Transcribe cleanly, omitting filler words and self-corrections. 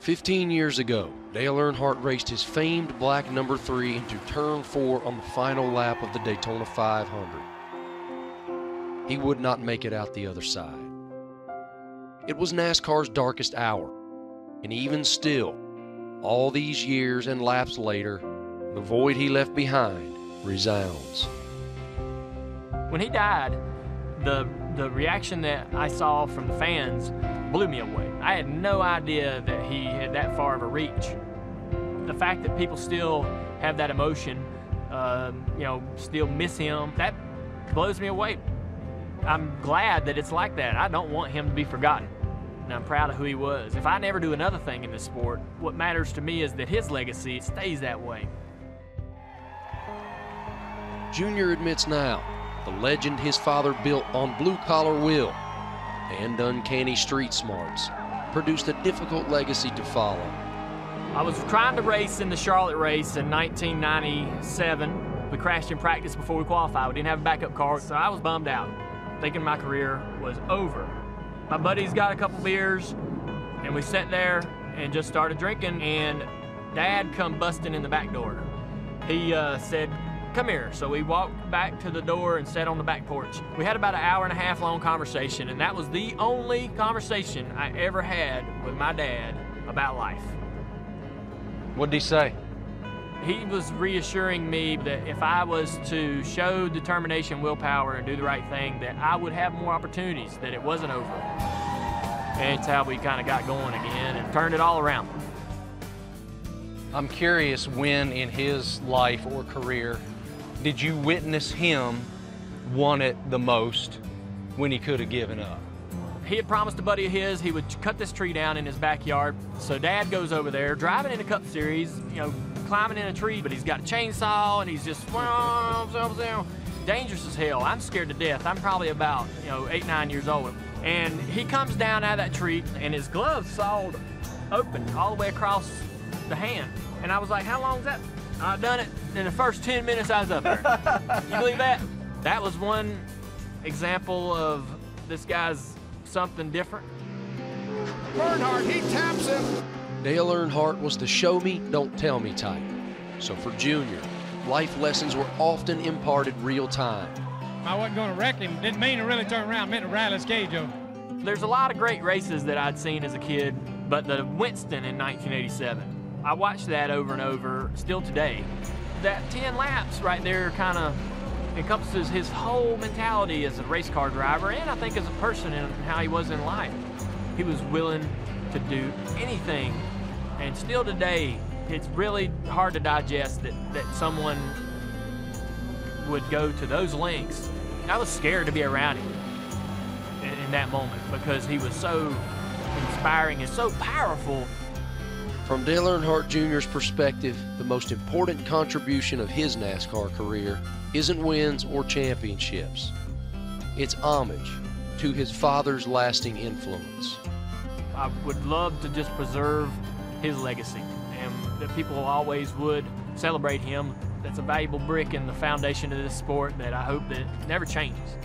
15 years ago, Dale Earnhardt raced his famed black number 3 into turn 4 on the final lap of the Daytona 500. He would not make it out the other side. It was NASCAR's darkest hour, and even still, all these years and laps later, the void he left behind resounds. When he died, the reaction that I saw from the fans blew me away. I had no idea that he had that far of a reach. The fact that people still have that emotion, still miss him, that blows me away. I'm glad that it's like that. I don't want him to be forgotten, and I'm proud of who he was. If I never do another thing in this sport, what matters to me is that his legacy stays that way. Junior admits now, the legend his father built on blue-collar will and uncanny street smarts produced a difficult legacy to follow. I was trying to race in the Charlotte race in 1997. We crashed in practice before we qualified. We didn't have a backup car, so I was bummed out, thinking my career was over. My buddies got a couple beers, and we sat there and just started drinking, and Dad come busting in the back door. He said, "Come here." So we walked back to the door and sat on the back porch. We had about an hour-and-a-half long conversation, and that was the only conversation I ever had with my dad about life. What did he say? He was reassuring me that if I was to show determination, willpower, and do the right thing, that I would have more opportunities, that it wasn't over. And it's how we kind of got going again and turned it all around. I'm curious, when in his life or career did you witness him want it the most when he could have given up? He had promised a buddy of his he would cut this tree down in his backyard. So Dad goes over there, driving in a Cup Series, climbing in a tree, but he's got a chainsaw and he's just dangerous as hell. I'm scared to death. I'm probably about 8, 9 years old. And he comes down out of that tree and his glove sawed open all the way across the hand. And I was like, how long is that? I done it in the first 10 minutes I was up there. You believe that? That was one example of this guy's something different. Earnhardt, he taps him. Dale Earnhardt was the show me, don't tell me type. So for Junior, life lessons were often imparted real time. I wasn't going to wreck him. Didn't mean to really turn around, meant to rattle his cage over. There's a lot of great races that I'd seen as a kid, but the Winston in 1987, I watched that over and over, still today. That 10 laps right there kind of encompasses his whole mentality as a race car driver, and I think as a person and how he was in life. He was willing to do anything, and still today, it's really hard to digest that someone would go to those lengths. I was scared to be around him in that moment because he was so inspiring and so powerful. From Dale Earnhardt Jr.'s perspective, the most important contribution of his NASCAR career isn't wins or championships. It's homage to his father's lasting influence. I would love to just preserve his legacy, and that people always would celebrate him. That's a valuable brick in the foundation of this sport that I hope that never changes.